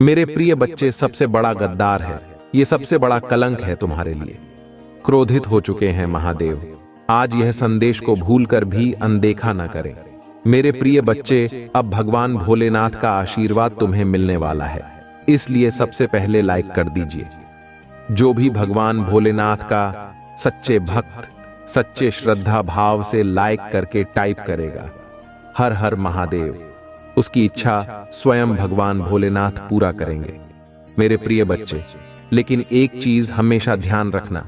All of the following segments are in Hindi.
मेरे प्रिय बच्चे, सबसे बड़ा गद्दार है, ये सबसे बड़ा कलंक है तुम्हारे लिए। क्रोधित हो चुके हैं महादेव। आज यह संदेश को भूलकर भी अनदेखा न करें। मेरे प्रिय बच्चे, अब भगवान भोलेनाथ का आशीर्वाद तुम्हें मिलने वाला है, इसलिए सबसे पहले लाइक कर दीजिए। जो भी भगवान भोलेनाथ का सच्चे भक्त सच्चे श्रद्धा भाव से लाइक करके टाइप करेगा हर हर महादेव, उसकी इच्छा स्वयं भगवान भोलेनाथ पूरा करेंगे। मेरे प्रिय बच्चे, लेकिन एक चीज हमेशा ध्यान रखना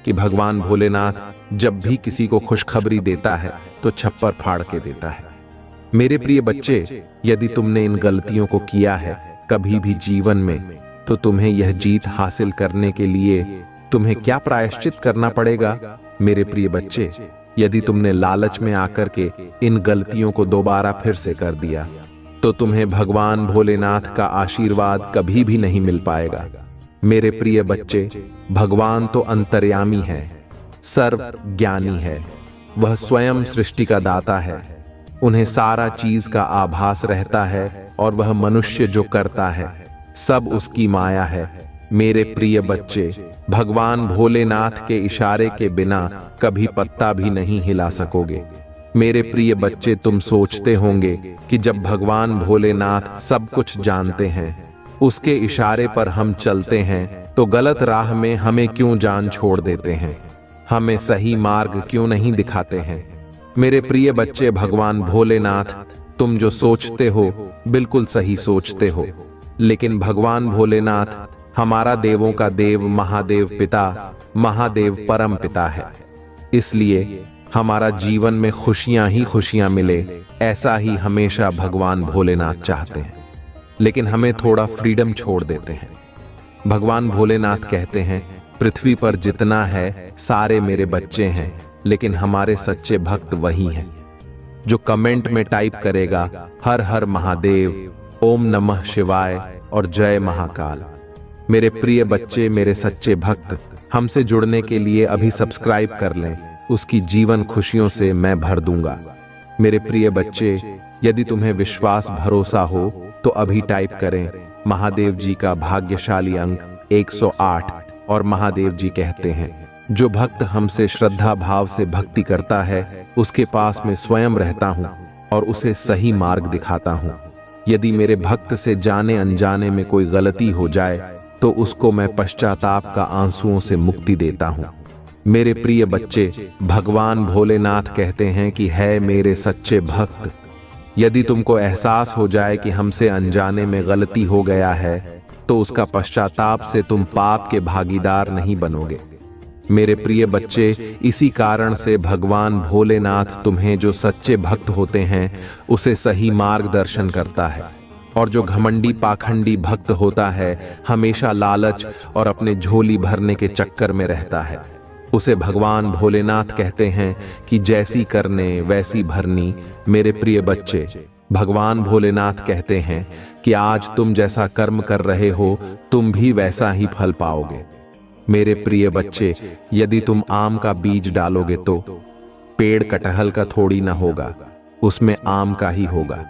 कि भगवान भोलेनाथ जब भी किसी को खुशखबरी देता है तो छप्पर फाड़ के देता है। मेरे प्रिय बच्चे, यदि तुमने इन गलतियों को किया है कभी भी जीवन में, तो तुम्हें यह जीत हासिल करने के लिए तुम्हें क्या प्रायश्चित करना पड़ेगा। मेरे प्रिय बच्चे, यदि तुमने लालच में आकर के इन गलतियों को दोबारा फिर से कर दिया तो तुम्हें भगवान भोलेनाथ का आशीर्वाद कभी भी नहीं मिल पाएगा। मेरे प्रिय बच्चे, भगवान तो अंतर्यामी है, सर्व ज्ञानी है, वह स्वयं सृष्टि का दाता है। उन्हें सारा चीज का आभास रहता है और वह मनुष्य जो करता है सब उसकी माया है। मेरे प्रिय बच्चे, भगवान भोलेनाथ के इशारे के बिना कभी पत्ता भी नहीं हिला सकोगे। मेरे प्रिय बच्चे, तुम सोचते होंगे कि जब भगवान भोलेनाथ सब कुछ जानते हैं, उसके इशारे पर हम चलते हैं, तो गलत राह में हमें क्यों जान छोड़ देते हैं, हमें सही मार्ग क्यों नहीं दिखाते हैं। मेरे प्रिय बच्चे, भगवान भोलेनाथ तुम जो सोचते हो बिल्कुल सही सोचते हो, लेकिन भगवान भोलेनाथ हमारा देवों का देव महादेव पिता, महादेव परम पिता है। इसलिए हमारा जीवन में खुशियां ही खुशियां मिले, ऐसा ही हमेशा भगवान भोलेनाथ चाहते हैं, लेकिन हमें थोड़ा फ्रीडम छोड़ देते हैं। भगवान भोलेनाथ कहते हैं, पृथ्वी पर जितना है सारे मेरे बच्चे हैं, लेकिन हमारे सच्चे भक्त वही हैं जो कमेंट में टाइप करेगा हर हर महादेव, ओम नमः शिवाय और जय महाकाल। मेरे प्रिय बच्चे, मेरे सच्चे भक्त, हमसे जुड़ने के लिए अभी सब्सक्राइब कर लें, उसकी जीवन खुशियों से मैं भर दूंगा। मेरे प्रिय बच्चे, यदि तुम्हें विश्वास भरोसा हो तो अभी टाइप करें महादेव जी का भाग्यशाली अंक 108। और महादेव जी कहते हैं, जो भक्त हमसे श्रद्धा भाव से भक्ति करता है उसके पास मैं स्वयं रहता हूं और उसे सही मार्ग दिखाता हूं। यदि मेरे भक्त से जाने अनजाने में कोई गलती हो जाए तो उसको मैं पश्चाताप का आंसुओं से मुक्ति देता हूं। मेरे प्रिय बच्चे, भगवान भोलेनाथ कहते हैं कि है मेरे सच्चे भक्त, यदि तुमको एहसास हो जाए कि हमसे अनजाने में गलती हो गया है तो उसका पश्चाताप से तुम पाप के भागीदार नहीं बनोगे। मेरे प्रिय बच्चे, इसी कारण से भगवान भोलेनाथ तुम्हें जो सच्चे भक्त होते हैं उसे सही मार्गदर्शन करता है, और जो घमंडी पाखंडी भक्त होता है हमेशा लालच और अपने झोली भरने के चक्कर में रहता है, उसे भगवान भोलेनाथ कहते हैं कि जैसी करने वैसी भरनी। मेरे प्रिय बच्चे, भगवान भोलेनाथ कहते हैं कि आज तुम जैसा कर्म कर रहे हो तुम भी वैसा ही फल पाओगे। मेरे प्रिय बच्चे, यदि तुम आम का बीज डालोगे तो पेड़ कटहल का थोड़ी ना होगा, उसमें आम का ही होगा।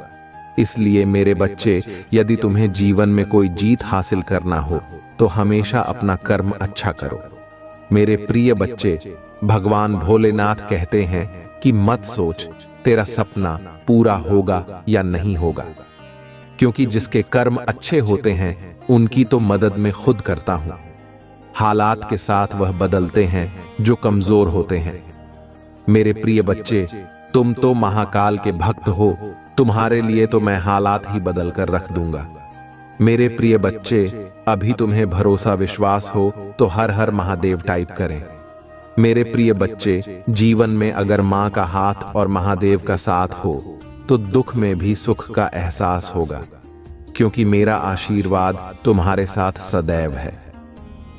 इसलिए मेरे बच्चे, यदि तुम्हें जीवन में कोई जीत हासिल करना हो तो हमेशा अपना कर्म अच्छा करो। मेरे प्रिय बच्चे, भगवान भोलेनाथ कहते हैं कि मत सोच तेरा सपना पूरा होगा या नहीं होगा, क्योंकि जिसके कर्म अच्छे होते हैं उनकी तो मदद मैं खुद करता हूं। हालात के साथ वह बदलते हैं जो कमजोर होते हैं। मेरे प्रिय बच्चे, तुम तो महाकाल के भक्त हो, तुम्हारे लिए तो मैं हालात ही बदल कर रख दूंगा। मेरे प्रिय बच्चे, अभी तुम्हें भरोसा विश्वास हो तो हर हर महादेव टाइप करें। मेरे प्रिय बच्चे, जीवन में अगर माँ का हाथ और महादेव का साथ हो तो दुख में भी सुख का एहसास होगा, क्योंकि मेरा आशीर्वाद तुम्हारे साथ सदैव है।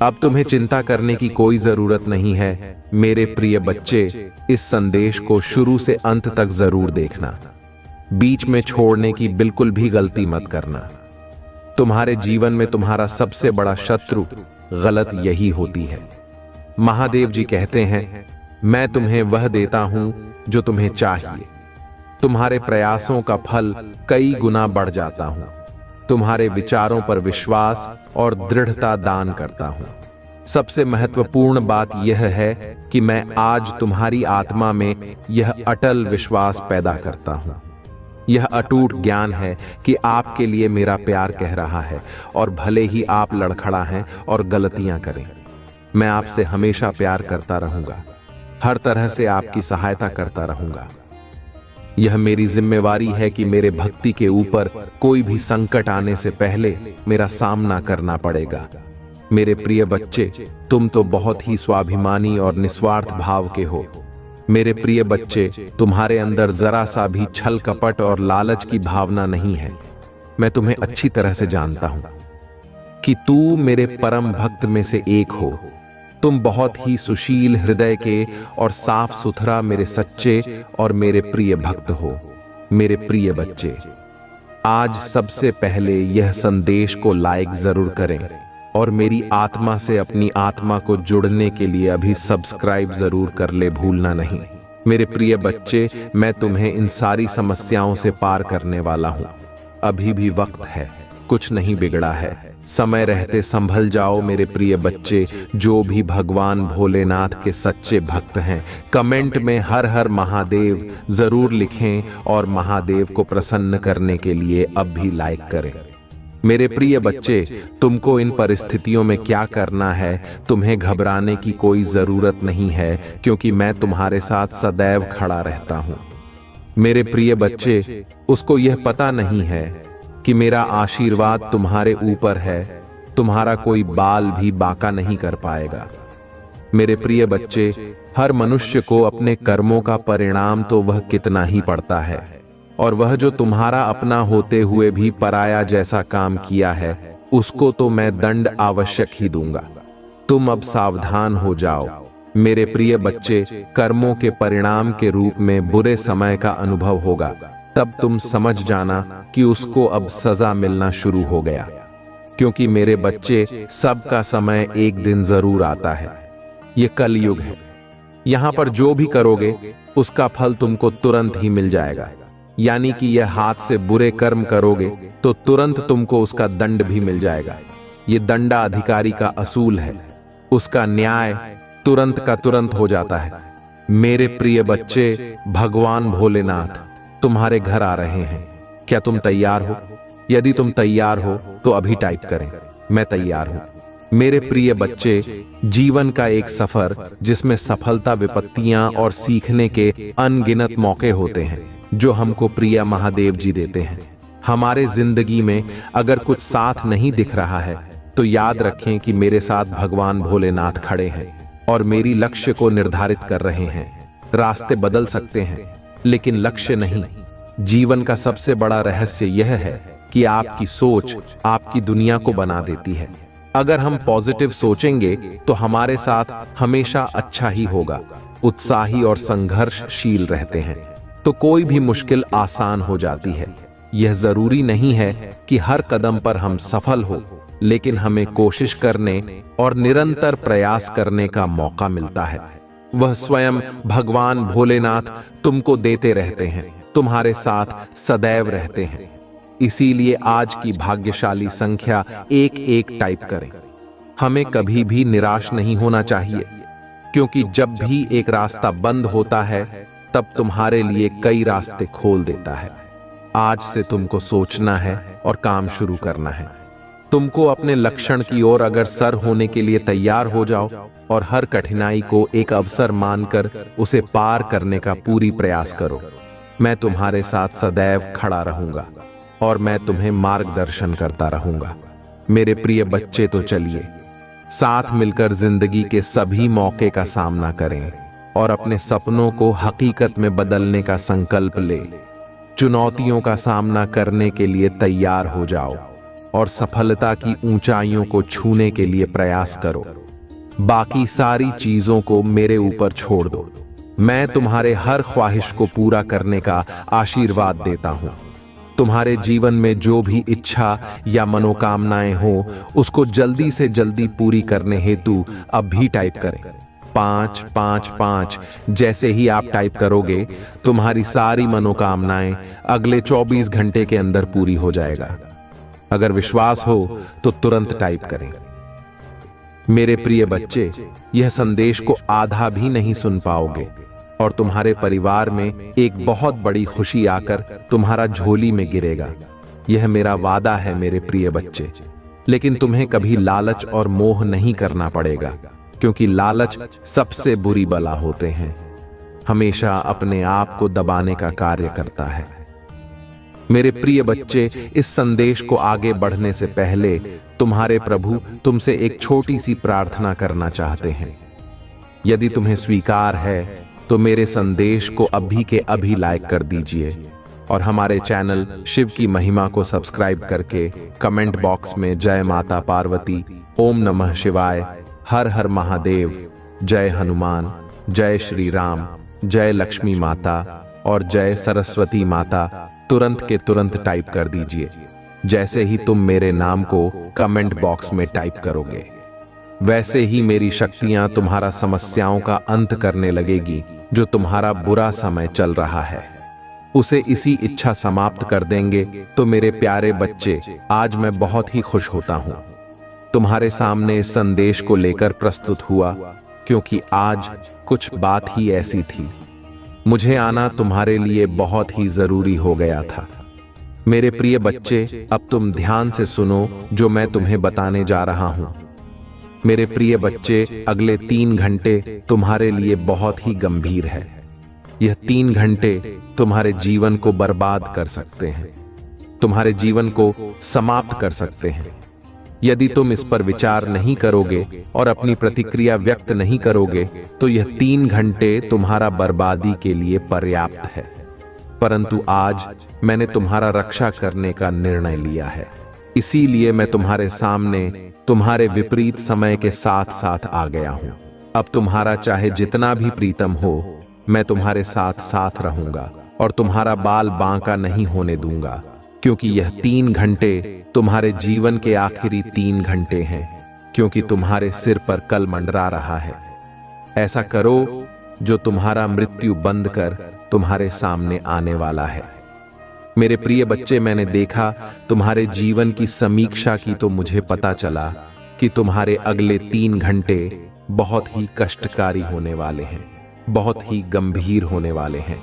अब तुम्हें चिंता करने की कोई जरूरत नहीं है। मेरे प्रिय बच्चे, इस संदेश को शुरू से अंत तक जरूर देखना, बीच में छोड़ने की बिल्कुल भी गलती मत करना। तुम्हारे जीवन में तुम्हारा सबसे बड़ा शत्रु गलत यही होती है। महादेव जी कहते हैं, मैं तुम्हें वह देता हूं जो तुम्हें चाहिए, तुम्हारे प्रयासों का फल कई गुना बढ़ जाता हूं। तुम्हारे विचारों पर विश्वास और दृढ़ता दान करता हूं। सबसे महत्वपूर्ण बात यह है कि मैं आज तुम्हारी आत्मा में यह अटल विश्वास पैदा करता हूं। यह अटूट ज्ञान है कि आपके लिए मेरा प्यार कह रहा है, और भले ही आप लड़खड़ा हैं और गलतियां करें, मैं आपसे हमेशा प्यार करता रहूंगा, हर तरह से आपकी सहायता करता रहूंगा। यह मेरी जिम्मेवारी है कि मेरे भक्ति के ऊपर कोई भी संकट आने से पहले मेरा सामना करना पड़ेगा। मेरे प्रिय बच्चे, तुम तो बहुत ही स्वाभिमानी और निस्वार्थ भाव के हो। मेरे प्रिय बच्चे, तुम्हारे अंदर जरा सा भी छल कपट और लालच की भावना नहीं है। मैं तुम्हें अच्छी तरह से जानता हूं कि तू मेरे परम भक्त में से एक हो। तुम बहुत ही सुशील हृदय के और साफ सुथरा मेरे सच्चे और मेरे प्रिय भक्त हो। मेरे प्रिय बच्चे, आज सबसे पहले यह संदेश को लाइक जरूर करें और मेरी आत्मा से अपनी आत्मा को जुड़ने के लिए अभी सब्सक्राइब जरूर कर ले, भूलना नहीं। मेरे प्रिय बच्चे, मैं तुम्हें इन सारी समस्याओं से पार करने वाला हूं। अभी भी वक्त है, कुछ नहीं बिगड़ा है। समय रहते संभल जाओ मेरे प्रिय बच्चे। जो भी भगवान भोलेनाथ के सच्चे भक्त हैं, कमेंट में हर हर महादेव जरूर लिखें और महादेव को प्रसन्न करने के लिए अब भी लाइक करें। मेरे प्रिय बच्चे, तुमको इन परिस्थितियों में क्या करना है, तुम्हें घबराने की कोई जरूरत नहीं है, क्योंकि मैं तुम्हारे साथ सदैव खड़ा रहता हूं। मेरे प्रिय बच्चे, उसको यह पता नहीं है कि मेरा आशीर्वाद तुम्हारे ऊपर है, तुम्हारा कोई बाल भी बांका नहीं कर पाएगा। मेरे प्रिय बच्चे, हर मनुष्य को अपने कर्मों का परिणाम तो वह कितना ही पड़ता है, और वह जो तुम्हारा अपना होते हुए भी पराया जैसा काम किया है, उसको तो मैं दंड आवश्यक ही दूंगा। तुम अब सावधान हो जाओ। मेरे प्रिय बच्चे, कर्मों के परिणाम के रूप में बुरे समय का अनुभव होगा, तब तुम समझ जाना कि उसको अब सजा मिलना शुरू हो गया। क्योंकि मेरे बच्चे, सबका समय एक दिन जरूर आता है। ये कलयुग है। यहां पर जो भी करोगे उसका फल तुमको तुरंत ही मिल जाएगा। यानी कि यह हाथ से बुरे कर्म करोगे तो तुरंत तुमको उसका दंड भी मिल जाएगा। ये दंडा अधिकारी का असूल है, उसका न्याय तुरंत का तुरंत हो जाता है। मेरे प्रिय बच्चे, भगवान भोलेनाथ तुम्हारे घर आ रहे हैं। क्या तुम तैयार हो? यदि तुम तैयार हो तो अभी टाइप करें, मैं तैयार हूं। मेरे प्रिय बच्चे, जीवन का एक सफर जिसमें सफलता, विपत्तियां और सीखने के अनगिनत मौके होते हैं, जो हमको प्रिय महादेव जी देते हैं। हमारे जिंदगी में अगर कुछ साथ नहीं दिख रहा है तो याद रखें कि मेरे साथ भगवान भोलेनाथ खड़े हैं और मेरी लक्ष्य को निर्धारित कर रहे हैं। रास्ते बदल सकते हैं लेकिन लक्ष्य नहीं। जीवन का सबसे बड़ा रहस्य यह है कि आपकी सोच आपकी दुनिया को बना देती है। अगर हम पॉजिटिव सोचेंगे तो हमारे साथ हमेशा अच्छा ही होगा। उत्साही और संघर्षशील रहते हैं तो कोई भी मुश्किल आसान हो जाती है। यह जरूरी नहीं है कि हर कदम पर हम सफल हो, लेकिन हमें कोशिश करने और निरंतर प्रयास करने का मौका मिलता है। वह स्वयं भगवान भोलेनाथ तुमको देते रहते हैं, तुम्हारे साथ सदैव रहते हैं। इसीलिए आज की भाग्यशाली संख्या 11 टाइप करें। हमें कभी भी निराश नहीं होना चाहिए, क्योंकि जब भी एक रास्ता बंद होता है तब तुम्हारे लिए कई रास्ते खोल देता है। आज से तुमको सोचना है और काम शुरू करना है। तुमको अपने लक्ष्य की ओर अगर सर होने के लिए तैयार हो जाओ और हर कठिनाई को एक अवसर मानकर उसे पार करने का पूरी प्रयास करो। मैं तुम्हारे साथ सदैव खड़ा रहूंगा और मैं तुम्हें मार्गदर्शन करता रहूंगा। मेरे प्रिय बच्चे, तो चलिए साथ मिलकर जिंदगी के सभी मौके का सामना करें और अपने सपनों को हकीकत में बदलने का संकल्प ले। चुनौतियों का सामना करने के लिए तैयार हो जाओ और सफलता की ऊंचाइयों को छूने के लिए प्रयास करो। बाकी सारी चीजों को मेरे ऊपर छोड़ दो। मैं तुम्हारे हर ख्वाहिश को पूरा करने का आशीर्वाद देता हूं। तुम्हारे जीवन में जो भी इच्छा या मनोकामनाएं हो, उसको जल्दी से जल्दी पूरी करने हेतु अब भी टाइप करें 555। जैसे ही आप टाइप करोगे, तुम्हारी सारी मनोकामनाएं अगले 24 घंटे के अंदर पूरी हो जाएगा। अगर विश्वास हो तो तुरंत टाइप करें। मेरे प्रिय बच्चे, यह संदेश को आधा भी नहीं सुन पाओगे और तुम्हारे परिवार में एक बहुत बड़ी खुशी आकर तुम्हारा झोली में गिरेगा। यह मेरा वादा है मेरे प्रिय बच्चे। लेकिन तुम्हें कभी लालच और मोह नहीं करना पड़ेगा, क्योंकि लालच सबसे बुरी बला होते हैं, हमेशा अपने आप को दबाने का कार्य करता है। मेरे प्रिय बच्चे, इस संदेश को आगे बढ़ने से पहले तुम्हारे प्रभु तुमसे एक छोटी सी प्रार्थना करना चाहते हैं। यदि तुम्हें स्वीकार है तो मेरे संदेश को अभी के अभी लाइक कर दीजिए और हमारे चैनल शिव की महिमा को सब्सक्राइब करके कमेंट बॉक्स में जय माता पार्वती, ओम नमः शिवाय, हर हर महादेव, जय हनुमान, जय श्री राम, जय लक्ष्मी माता और जय सरस्वती माता तुरंत के तुरंत टाइप कर दीजिए, जैसे ही तुम मेरे नाम को कमेंट बॉक्स में टाइप करोगे वैसे ही मेरी शक्तियां तुम्हारा समस्याओं का अंत करने लगेगी। जो तुम्हारा बुरा समय चल रहा है उसे इसी इच्छा समाप्त कर देंगे। तो मेरे प्यारे बच्चे, आज मैं बहुत ही खुश होता हूं तुम्हारे सामने इस संदेश को लेकर प्रस्तुत हुआ, क्योंकि आज कुछ बात ही ऐसी थी। मुझे आना तुम्हारे लिए बहुत ही जरूरी हो गया था। मेरे प्रिय बच्चे, अब तुम ध्यान से सुनो जो मैं तुम्हें बताने जा रहा हूं। मेरे प्रिय बच्चे, अगले 3 घंटे तुम्हारे लिए बहुत ही गंभीर है। यह 3 घंटे तुम्हारे जीवन को बर्बाद कर सकते हैं, तुम्हारे जीवन को समाप्त कर सकते हैं। यदि तुम इस पर विचार नहीं करोगे और अपनी प्रतिक्रिया व्यक्त नहीं करोगे तो यह 3 घंटे तुम्हारा बर्बादी के लिए पर्याप्त है। परंतु आज मैंने तुम्हारा रक्षा करने का निर्णय लिया है, इसीलिए मैं तुम्हारे सामने तुम्हारे विपरीत समय के साथ साथ आ गया हूं। अब तुम्हारा चाहे जितना भी प्रीतम हो, मैं तुम्हारे साथ साथ रहूंगा और तुम्हारा बाल बांका नहीं होने दूंगा, क्योंकि यह 3 घंटे तुम्हारे जीवन के आखिरी 3 घंटे हैं, क्योंकि तुम्हारे सिर पर कल मंडरा रहा है। ऐसा करो जो तुम्हारा मृत्यु बंद कर तुम्हारे सामने आने वाला है। मेरे प्रिय बच्चे, मैंने देखा तुम्हारे जीवन की समीक्षा की तो मुझे पता चला कि तुम्हारे अगले 3 घंटे बहुत ही कष्टकारी होने वाले हैं, बहुत ही गंभीर होने वाले हैं।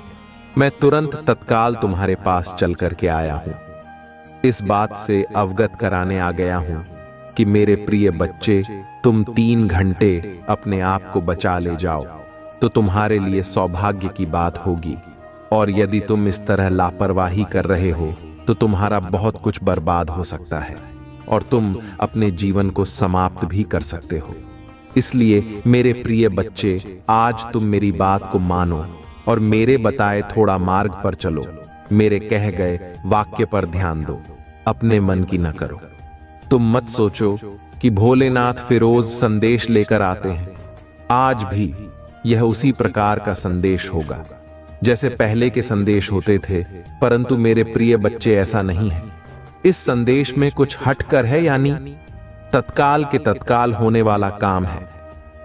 मैं तुरंत तत्काल तुम्हारे पास चल करके आया हूं, इस बात से अवगत कराने आ गया हूं कि मेरे प्रिय बच्चे, तुम 3 घंटे अपने आप को बचा ले जाओ तो तुम्हारे लिए सौभाग्य की बात होगी। और यदि तुम इस तरह लापरवाही कर रहे हो तो तुम्हारा बहुत कुछ बर्बाद हो सकता है और तुम अपने जीवन को समाप्त भी कर सकते हो। इसलिए मेरे प्रिय बच्चे, आज तुम मेरी बात को मानो और मेरे बताए थोड़ा मार्ग पर चलो। मेरे कह गए वाक्य पर ध्यान दो, अपने मन की न करो। तुम मत सोचो कि भोलेनाथ फिरोज संदेश लेकर आते हैं। आज भी यह उसी प्रकार का संदेश होगा जैसे पहले के संदेश होते थे, परंतु मेरे प्रिय बच्चे, ऐसा नहीं है। इस संदेश में कुछ हटकर है, यानी तत्काल के तत्काल होने वाला काम है।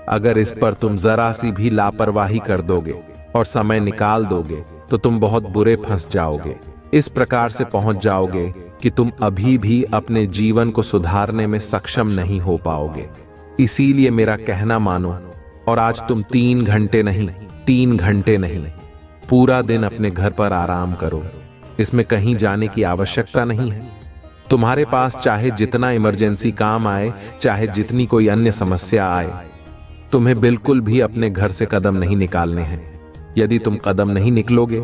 अगर इस पर तुम जरा सी भी लापरवाही कर दोगे और समय निकाल दोगे तो तुम बहुत बुरे फंस जाओगे। इस प्रकार से पहुंच जाओगे कि तुम अभी भी अपने जीवन को सुधारने में सक्षम नहीं हो पाओगे। इसीलिए मेरा कहना मानो और आज तुम 3 घंटे नहीं, 3 घंटे नहीं, पूरा दिन अपने घर पर आराम करो। इसमें कहीं जाने की आवश्यकता नहीं है। तुम्हारे पास चाहे जितना इमरजेंसी काम आए, चाहे जितनी कोई अन्य समस्या आए, तुम्हें बिल्कुल भी अपने घर से कदम नहीं निकालने हैं। यदि तुम कदम नहीं निकलोगे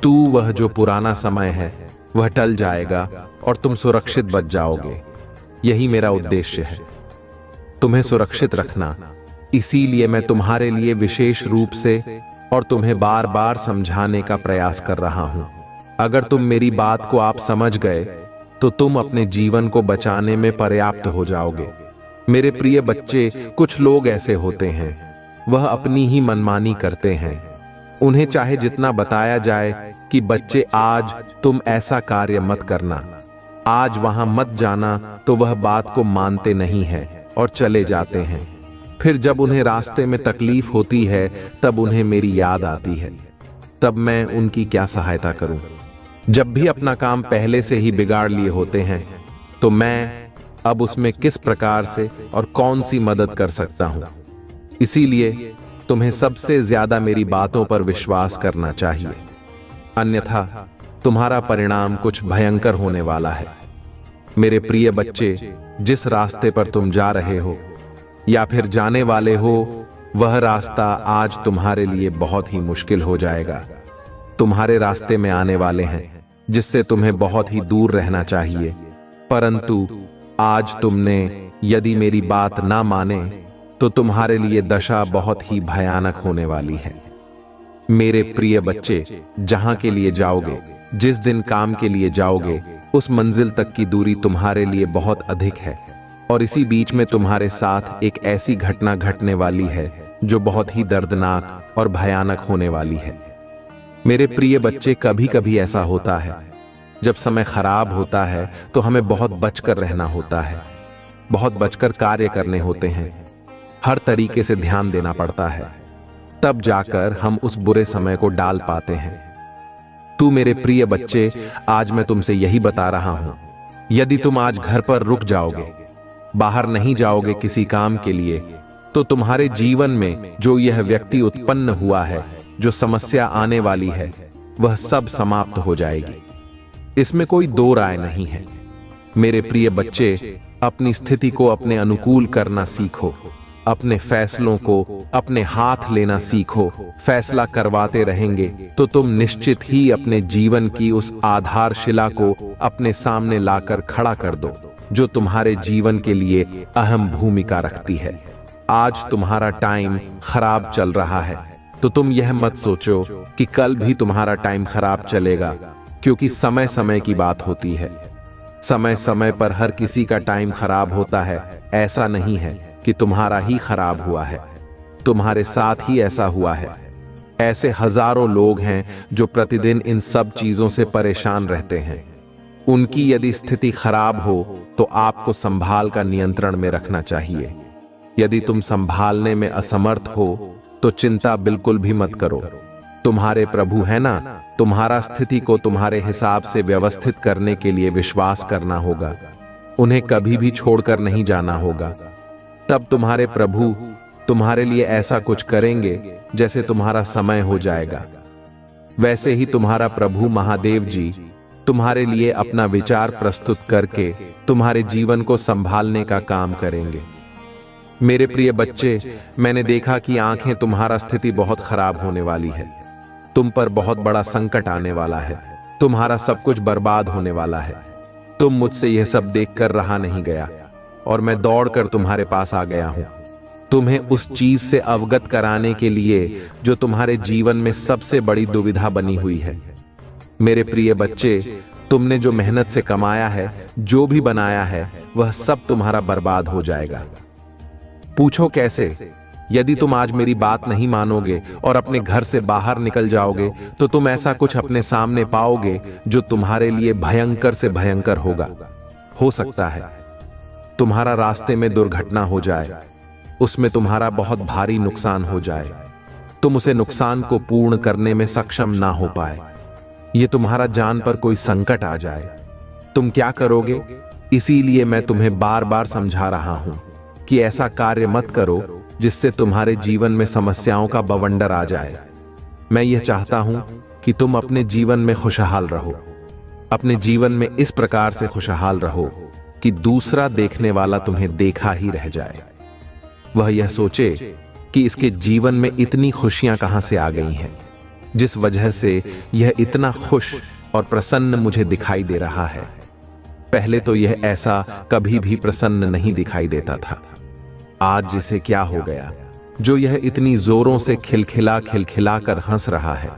तो वह जो पुराना समय है वह टल जाएगा और तुम सुरक्षित बच जाओगे। यही मेरा उद्देश्य है, तुम्हें सुरक्षित रखना। इसीलिए मैं तुम्हारे लिए विशेष रूप से और तुम्हें बार बार समझाने का प्रयास कर रहा हूं। अगर तुम मेरी बात को आप समझ गए तो तुम अपने जीवन को बचाने में पर्याप्त हो जाओगे। मेरे प्रिय बच्चे, कुछ लोग ऐसे होते हैं, वह अपनी ही मनमानी करते हैं। उन्हें चाहे जितना बताया जाए कि बच्चे आज तुम ऐसा कार्य मत करना, आज वहां मत जाना, तो वह बात को मानते नहीं हैं और चले जाते हैं। फिर जब उन्हें रास्ते में तकलीफ होती है तब उन्हें मेरी याद आती है, तब मैं उनकी क्या सहायता करूं। जब भी अपना काम पहले से ही बिगाड़ लिए होते हैं तो मैं अब उसमें किस प्रकार से और कौन सी मदद कर सकता हूं। इसीलिए तुम्हें सबसे ज्यादा मेरी बातों पर विश्वास करना चाहिए, अन्यथा तुम्हारा परिणाम कुछ भयंकर होने वाला है। मेरे प्रिय बच्चे, जिस रास्ते पर तुम जा रहे हो या फिर जाने वाले हो, वह रास्ता आज तुम्हारे लिए बहुत ही मुश्किल हो जाएगा। तुम्हारे रास्ते में आने वाले हैं जिससे तुम्हें बहुत ही दूर रहना चाहिए, परंतु आज तुमने यदि मेरी बात ना माने तो तुम्हारे लिए दशा बहुत ही भयानक होने वाली है। मेरे प्रिय बच्चे, जहां के लिए जाओगे, जिस दिन काम के लिए जाओगे, उस मंजिल तक की दूरी तुम्हारे लिए बहुत अधिक है और इसी बीच में तुम्हारे साथ एक ऐसी घटना घटने वाली है जो बहुत ही दर्दनाक और भयानक होने वाली है। मेरे प्रिय बच्चे, कभी कभी ऐसा होता है जब समय खराब होता है तो हमें बहुत बचकर रहना होता है, बहुत बचकर कार्य करने होते हैं, हर तरीके से ध्यान देना पड़ता है, तब जाकर हम उस बुरे समय को डाल पाते हैं। तू मेरे प्रिय बच्चे, आज मैं तुमसे यही बता रहा हूं, यदि तुम आज घर पर रुक जाओगे, बाहर नहीं जाओगे किसी काम के लिए, तो तुम्हारे जीवन में जो यह व्यक्ति उत्पन्न हुआ है, जो समस्या आने वाली है, वह सब समाप्त हो जाएगी। इसमें कोई दो राय नहीं है। मेरे प्रिय बच्चे, अपनी स्थिति को अपने अनुकूल करना सीखो, अपने फैसलों को अपने हाथ लेना सीखो। फैसला करवाते रहेंगे तो तुम निश्चित ही अपने जीवन की उस आधारशिला को अपने सामने लाकर खड़ा कर दो जो तुम्हारे जीवन के लिए अहम भूमिका रखती है। आज तुम्हारा टाइम खराब चल रहा है तो तुम यह मत सोचो कि कल भी तुम्हारा टाइम खराब चलेगा, क्योंकि समय समय की बात होती है। समय समय पर हर किसी का टाइम खराब होता है। ऐसा नहीं है कि तुम्हारा ही खराब हुआ है, तुम्हारे साथ ही ऐसा हुआ है। ऐसे हजारों लोग हैं जो प्रतिदिन इन सब चीजों से परेशान रहते हैं। उनकी यदि स्थिति खराब हो तो आपको संभाल का नियंत्रण में रखना चाहिए। यदि तुम संभालने में असमर्थ हो तो चिंता बिल्कुल भी मत करो। तुम्हारे प्रभु है ना, तुम्हारा स्थिति को तुम्हारे हिसाब से व्यवस्थित करने के लिए विश्वास करना होगा, उन्हें कभी भी छोड़कर नहीं जाना होगा। तब तुम्हारे प्रभु तुम्हारे लिए ऐसा कुछ करेंगे जैसे तुम्हारा समय हो जाएगा। वैसे ही तुम्हारा प्रभु महादेव जी तुम्हारे लिए अपना विचार प्रस्तुत करके तुम्हारे जीवन को संभालने का काम करेंगे। मेरे प्रिय बच्चे, मैंने देखा कि आंखें तुम्हारा स्थिति बहुत खराब होने वाली है, तुम पर बहुत बड़ा संकट आने वाला है, तुम्हारा सब कुछ बर्बाद होने वाला है। तुम मुझसे यह सब देखकर रहा नहीं गया और मैं दौड़कर तुम्हारे पास आ गया हूं, तुम्हें उस चीज से अवगत कराने के लिए जो तुम्हारे जीवन में सबसे बड़ी दुविधा बनी हुई है। मेरे प्रिय बच्चे, तुमने जो मेहनत से कमाया है, जो भी बनाया है, वह सब तुम्हारा बर्बाद हो जाएगा। पूछो कैसे? यदि तुम आज मेरी बात नहीं मानोगे और अपने घर से बाहर निकल जाओगे तो तुम ऐसा कुछ अपने सामने पाओगे जो तुम्हारे लिए भयंकर से भयंकर होगा। हो सकता है तुम्हारा रास्ते में दुर्घटना हो जाए, उसमें तुम्हारा बहुत भारी नुकसान हो जाए, तुम उसे नुकसान को पूर्ण करने में सक्षम ना हो पाए, ये तुम्हारा जान पर कोई संकट आ जाए, तुम क्या करोगे? इसीलिए मैं तुम्हें बार बार समझा रहा हूं कि ऐसा कार्य मत करो जिससे तुम्हारे जीवन में समस्याओं का बवंडर आ जाए। मैं यह चाहता हूं कि तुम अपने जीवन में खुशहाल रहो, अपने जीवन में इस प्रकार से खुशहाल रहो कि दूसरा देखने वाला तुम्हें देखा ही रह जाए, वह यह सोचे कि इसके जीवन में इतनी खुशियां कहां से आ गई हैं, जिस वजह से यह इतना खुश और प्रसन्न मुझे दिखाई दे रहा है। पहले तो यह ऐसा कभी भी प्रसन्न नहीं दिखाई देता था। आज जिसे क्या हो गया जो यह इतनी जोरों से खिलखिला कर हंस रहा है।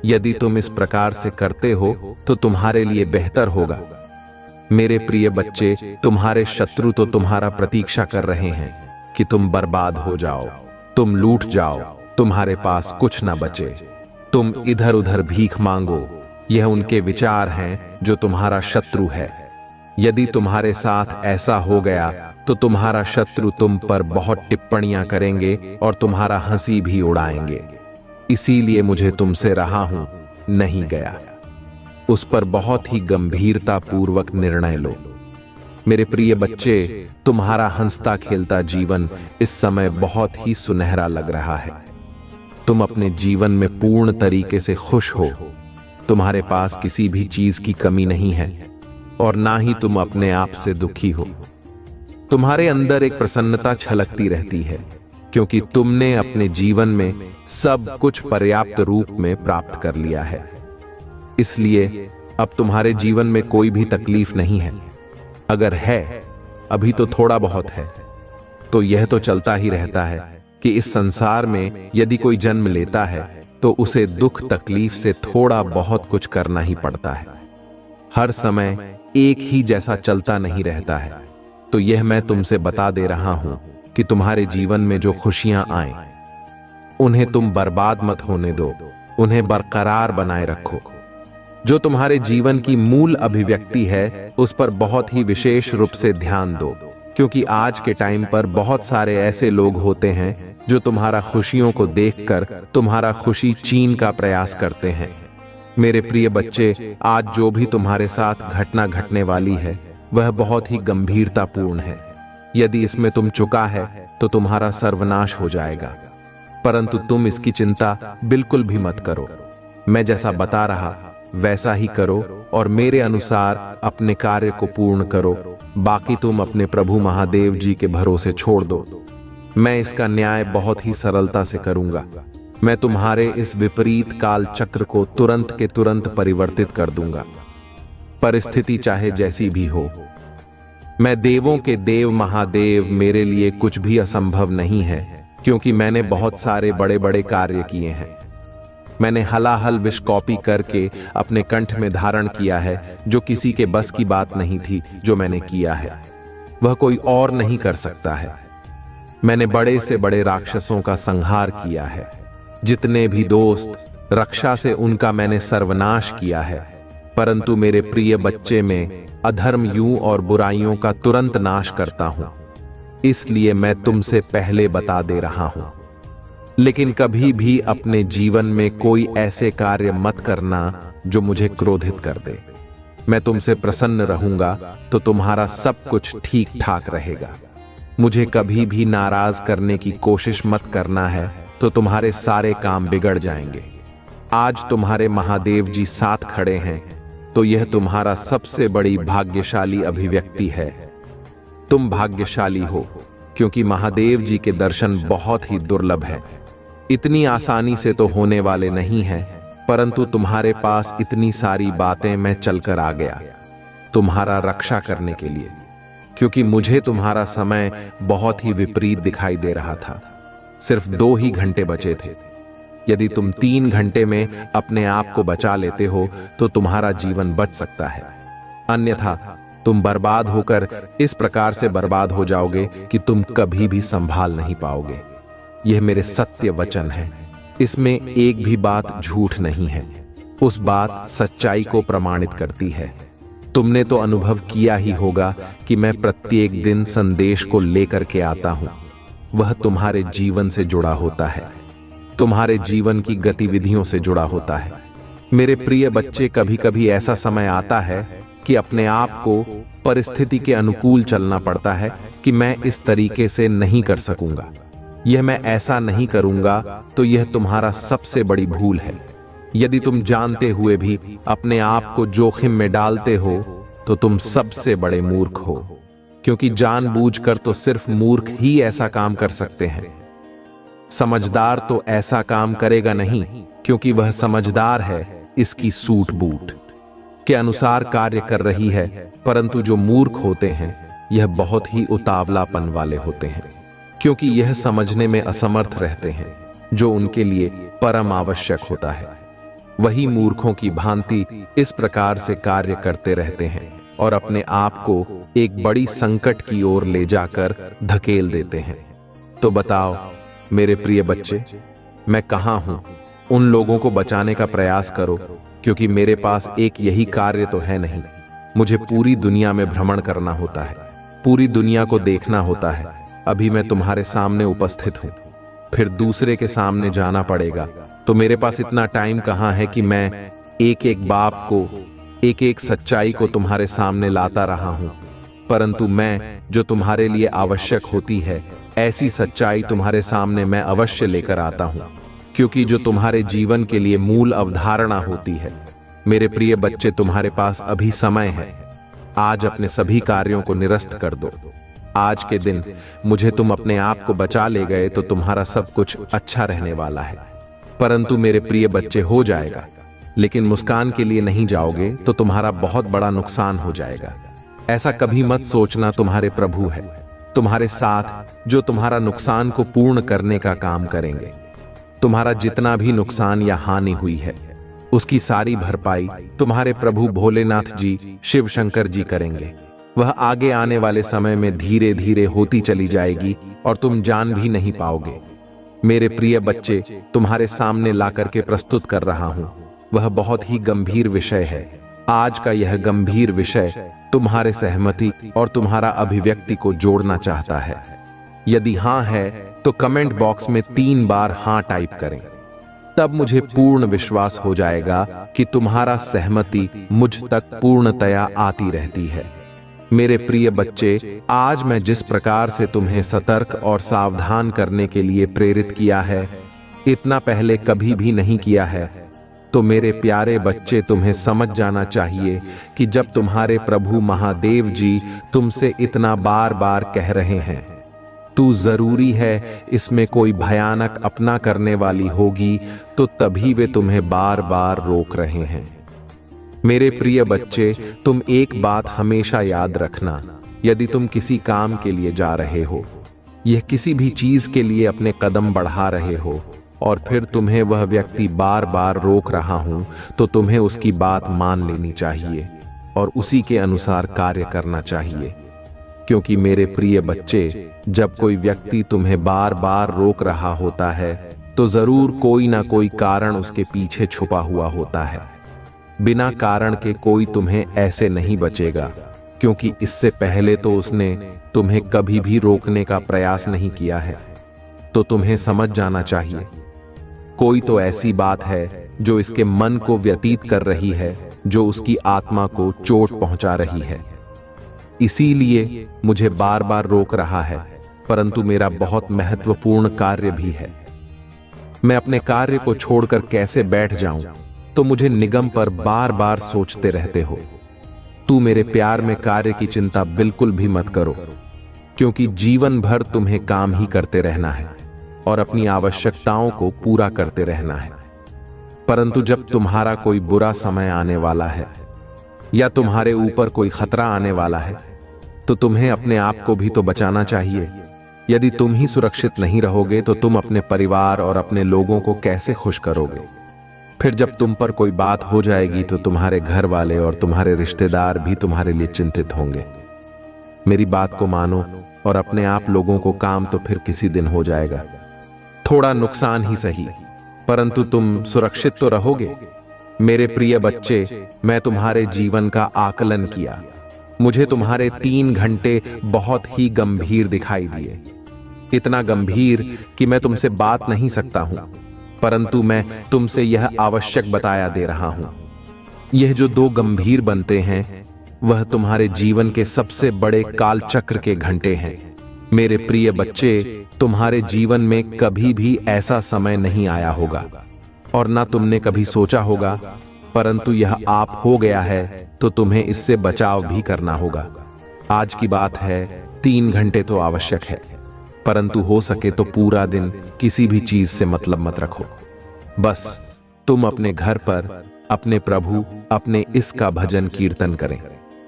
यदि तुम इस प्रकार से करते हो तो तुम्हारे लिए बेहतर होगा। मेरे प्रिय बच्चे, तुम्हारे शत्रु तो तुम्हारा प्रतीक्षा कर रहे हैं कि तुम बर्बाद हो जाओ, तुम लूट जाओ, तुम्हारे पास कुछ ना बचे, तुम इधर उधर भीख मांगो। यह उनके विचार हैं जो तुम्हारा शत्रु है। यदि तुम्हारे साथ ऐसा हो गया तो तुम्हारा शत्रु तुम पर बहुत टिप्पणियां करेंगे और तुम्हारा हंसी भी उड़ाएंगे। इसीलिए मुझे तुमसे रहा हूं नहीं गया। उस पर बहुत ही गंभीरता पूर्वक निर्णय लो। मेरे प्रिय बच्चे, तुम्हारा हंसता खेलता जीवन इस समय बहुत ही सुनहरा लग रहा है। तुम अपने जीवन में पूर्ण तरीके से खुश हो। तुम्हारे पास किसी भी चीज की कमी नहीं है और ना ही तुम अपने आप से दुखी हो। तुम्हारे अंदर एक प्रसन्नता छलकती रहती है क्योंकि तुमने अपने जीवन में सब कुछ पर्याप्त रूप में प्राप्त कर लिया है। इसलिए अब तुम्हारे जीवन में कोई भी तकलीफ नहीं है। अगर है, अभी तो थोड़ा बहुत है, तो यह तो चलता ही रहता है कि इस संसार में यदि कोई जन्म लेता है तो उसे दुख तकलीफ से थोड़ा बहुत कुछ करना ही पड़ता है। हर समय एक ही जैसा चलता नहीं रहता है। तो यह मैं तुमसे बता दे रहा हूं कि तुम्हारे जीवन में जो खुशियां आए उन्हें तुम बर्बाद मत होने दो, उन्हें बरकरार बनाए रखो। जो तुम्हारे जीवन की मूल अभिव्यक्ति है उस पर बहुत ही विशेष रूप से ध्यान दो, क्योंकि आज के टाइम पर बहुत सारे ऐसे लोग होते हैं जो तुम्हारा खुशियों को देखकर तुम्हारा खुशी छीन का प्रयास करते हैं। मेरे प्रिय बच्चे, आज जो भी तुम्हारे साथ घटना घटने वाली है वह बहुत ही गंभीरतापूर्ण है। यदि इसमें तुम चुका है तो तुम्हारा सर्वनाश हो जाएगा, परंतु तुम इसकी चिंता बिल्कुल भी मत करो। मैं जैसा बता रहा वैसा ही करो और मेरे अनुसार अपने कार्य को पूर्ण करो। बाकी तुम अपने प्रभु महादेव जी के भरोसे छोड़ दो। मैं इसका न्याय बहुत ही सरलता से करूंगा। मैं तुम्हारे इस विपरीत काल चक्र को तुरंत के तुरंत परिवर्तित कर दूंगा, परिस्थिति चाहे जैसी भी हो। मैं देवों के देव महादेव, मेरे लिए कुछ भी असंभव नहीं है, क्योंकि मैंने बहुत सारे बड़े बड़े कार्य किए हैं। मैंने हलाहल विष कॉपी करके अपने कंठ में धारण किया है, जो किसी के बस की बात नहीं थी। जो मैंने किया है वह कोई और नहीं कर सकता है। मैंने बड़े से बड़े राक्षसों का संहार किया है। जितने भी दोस्त रक्षा से उनका मैंने सर्वनाश किया है। परंतु मेरे प्रिय बच्चे, में अधर्म यूं और बुराइयों का तुरंत नाश करता हूं। इसलिए मैं तुमसे पहले बता दे रहा हूं। लेकिन कभी भी अपने जीवन में कोई ऐसे कार्य मत करना जो मुझे क्रोधित कर दे। मैं तुमसे प्रसन्न रहूंगा तो तुम्हारा सब कुछ ठीक ठाक रहेगा। मुझे कभी भी नाराज करने की कोशिश मत करना है, तो तुम्हारे सारे काम बिगड़ जाएंगे। आज तुम्हारे महादेव जी साथ खड़े हैं, तो यह तुम्हारा सबसे बड़ी भाग्यशाली अभिव्यक्ति है। तुम भाग्यशाली हो क्योंकि महादेव जी के दर्शन बहुत ही दुर्लभ है। इतनी आसानी से तो होने वाले नहीं हैं, परंतु तुम्हारे पास इतनी सारी बातें मैं चलकर आ गया तुम्हारा रक्षा करने के लिए, क्योंकि मुझे तुम्हारा समय बहुत ही विपरीत दिखाई दे रहा था। सिर्फ 2 ही घंटे बचे थे। यदि तुम 3 घंटे में अपने आप को बचा लेते हो तो तुम्हारा जीवन बच सकता है, अन्यथा तुम बर्बाद होकर इस प्रकार से बर्बाद हो जाओगे कि तुम कभी भी संभाल नहीं पाओगे। यह मेरे सत्य वचन है, इसमें एक भी बात झूठ नहीं है। उस बात सच्चाई को प्रमाणित करती है। तुमने तो अनुभव किया ही होगा कि मैं प्रत्येक दिन संदेश को लेकर के आता हूं। वह तुम्हारे जीवन से जुड़ा होता है, तुम्हारे जीवन की गतिविधियों से जुड़ा होता है। मेरे प्रिय बच्चे, कभी कभी ऐसा समय आता है कि अपने आप को परिस्थिति के अनुकूल चलना पड़ता है कि मैं इस तरीके से नहीं कर सकूंगा, यह मैं ऐसा नहीं करूंगा, तो यह तुम्हारा सबसे बड़ी भूल है। यदि तुम जानते हुए भी अपने आप को जोखिम में डालते हो तो तुम सबसे बड़े मूर्ख हो, क्योंकि जानबूझकर तो सिर्फ मूर्ख ही ऐसा काम कर सकते हैं। समझदार तो ऐसा काम करेगा नहीं, क्योंकि वह समझदार है इसकी सूट बूट के अनुसार कार्य कर रही है। परंतु जो मूर्ख होते हैं यह बहुत ही उतावलापन वाले होते हैं, क्योंकि यह समझने में असमर्थ रहते हैं जो उनके लिए परम आवश्यक होता है। वही मूर्खों की भांति इस प्रकार से कार्य करते रहते हैं और अपने आप को एक बड़ी संकट की ओर ले जाकर धकेल देते हैं। तो बताओ मेरे प्रिय बच्चे, मैं कहां हूं? उन लोगों को बचाने का प्रयास करो, क्योंकि मेरे पास एक यही कार्य तो है नहीं। मुझे पूरी दुनिया में भ्रमण करना होता है, पूरी दुनिया को देखना होता है। अभी मैं तुम्हारे सामने उपस्थित हूं, फिर दूसरे के सामने जाना पड़ेगा, तो मेरे पास इतना टाइम कहां है कि मैं एक एक बाप को, एक एक सच्चाई को तुम्हारे सामने लाता रहा हूं। परंतु मैं जो तुम्हारे लिए आवश्यक होती है, ऐसी सच्चाई तुम्हारे सामने मैं अवश्य लेकर आता हूं, क्योंकि जो तुम्हारे जीवन के लिए मूल अवधारणा होती है। मेरे प्रिय बच्चे, तुम्हारे पास अभी समय है। आज अपने सभी कार्यों को निरस्त कर दो। आज के दिन मुझे तुम अपने आप को बचा ले गए तो तुम्हारा सब कुछ अच्छा रहने वाला है। परंतु मेरे प्रिय बच्चे, हो जाएगा, लेकिन मुस्कान के लिए नहीं जाओगे तो तुम्हारा बहुत बड़ा नुकसान हो जाएगा। ऐसा कभी मत सोचना। तुम्हारे प्रभु है तुम्हारे साथ, जो तुम्हारा नुकसान को पूर्ण करने का काम करेंगे। तुम्हारा जितना भी नुकसान या हानि हुई है, उसकी सारी भरपाई तुम्हारे प्रभु भोलेनाथ जी, शिव शंकर जी करेंगे। वह आगे आने वाले समय में धीरे धीरे होती चली जाएगी और तुम जान भी नहीं पाओगे। मेरे प्रिय बच्चे, तुम्हारे सामने लाकर के प्रस्तुत कर रहा हूं, वह बहुत ही गंभीर विषय है। आज का यह गंभीर विषय तुम्हारे सहमति और तुम्हारा अभिव्यक्ति को जोड़ना चाहता है। यदि हां है तो कमेंट बॉक्स में 3 बार हां टाइप करें। तब मुझे पूर्ण विश्वास हो जाएगा कि तुम्हारा सहमति मुझ तक पूर्णतया आती रहती है। मेरे प्रिय बच्चे, आज मैं जिस प्रकार से तुम्हें सतर्क और सावधान करने के लिए प्रेरित किया है, इतना पहले कभी भी नहीं किया है। तो मेरे प्यारे बच्चे, तुम्हें समझ जाना चाहिए कि जब तुम्हारे प्रभु महादेव जी तुमसे इतना बार बार कह रहे हैं, तू जरूरी है इसमें कोई भयानक अपना करने वाली होगी, तो तभी वे तुम्हें बार बार रोक रहे हैं। मेरे प्रिय बच्चे, तुम एक बात हमेशा याद रखना। यदि तुम किसी काम के लिए जा रहे हो, यह किसी भी चीज के लिए अपने कदम बढ़ा रहे हो और फिर तुम्हें वह व्यक्ति बार बार रोक रहा हूं, तो तुम्हें उसकी बात मान लेनी चाहिए और उसी के अनुसार कार्य करना चाहिए। क्योंकि मेरे प्रिय बच्चे, जब कोई व्यक्ति तुम्हें बार बार रोक रहा होता है, तो जरूर कोई ना कोई कारण उसके पीछे छुपा हुआ होता है। बिना कारण के कोई तुम्हें ऐसे नहीं बचेगा, क्योंकि इससे पहले तो उसने तुम्हें कभी भी रोकने का प्रयास नहीं किया है। तो तुम्हें समझ जाना चाहिए, कोई तो ऐसी बात है जो इसके मन को व्यतीत कर रही है, जो उसकी आत्मा को चोट पहुंचा रही है। इसीलिए मुझे बार बार रोक रहा है, परंतु मेरा बहुत महत्वपूर्ण कार्य भी है। मैं अपने कार्य को छोड़कर कैसे बैठ जाऊं, तो मुझे निगम पर बार बार सोचते रहते हो। तू मेरे प्यार में कार्य की चिंता बिल्कुल भी मत करो, क्योंकि जीवन भर तुम्हें काम ही करते रहना है और अपनी आवश्यकताओं को पूरा करते रहना है। परंतु जब तुम्हारा कोई बुरा समय आने वाला है या तुम्हारे ऊपर कोई खतरा आने वाला है, तो तुम्हें अपने आप को भी तो बचाना चाहिए। यदि तुम ही सुरक्षित नहीं रहोगे तो तुम अपने परिवार और अपने लोगों को कैसे खुश करोगे? फिर जब तुम पर कोई बात हो जाएगी तो तुम्हारे घर वाले और तुम्हारे रिश्तेदार भी तुम्हारे लिए चिंतित होंगे। मेरी बात को मानो और अपने आप लोगों को काम तो फिर किसी दिन हो जाएगा। थोड़ा नुकसान ही सही, परंतु तुम सुरक्षित तो रहोगे। मेरे प्रिय बच्चे, मैं तुम्हारे जीवन का आकलन किया। मुझे तुम्हारे 3 घंटे बहुत ही गंभीर दिखाई दिए। इतना गंभीर कि मैं तुमसे बात नहीं सकता हूं, परंतु मैं तुमसे यह आवश्यक बताया दे रहा हूं। यह जो 2 गंभीर बनते हैं, वह तुम्हारे जीवन के सबसे बड़े कालचक्र के घंटे हैं। मेरे प्रिय बच्चे, तुम्हारे जीवन में कभी भी ऐसा समय नहीं आया होगा और ना तुमने कभी सोचा होगा, परंतु यह आप हो गया है तो तुम्हें इससे बचाव भी करना होगा। आज की बात है, 3 घंटे तो आवश्यक है, परंतु हो सके तो पूरा दिन किसी भी चीज से मतलब मत रखो। बस तुम अपने घर पर अपने प्रभु, अपने इसका भजन कीर्तन करें,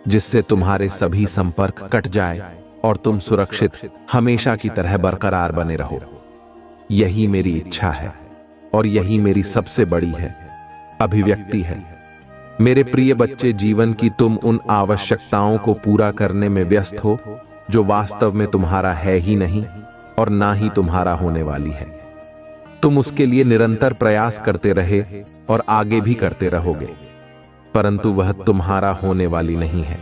जिससे तुम्हारे सभी संपर्क कट जाए और तुम सुरक्षित हमेशा की तरह बरकरार बने रहो। यही मेरी इच्छा है और यही मेरी सबसे बड़ी अभिव्यक्ति है। मेरे प्रिय बच्चे, जीवन की तुम उन आवश्यकताओं को पूरा करने में व्यस्त हो जो वास्तव में तुम्हारा है ही नहीं और ना ही तुम्हारा होने वाली है। तुम उसके लिए निरंतर प्रयास करते रहे और आगे भी करते रहोगे, परंतु वह तुम्हारा होने वाली नहीं है,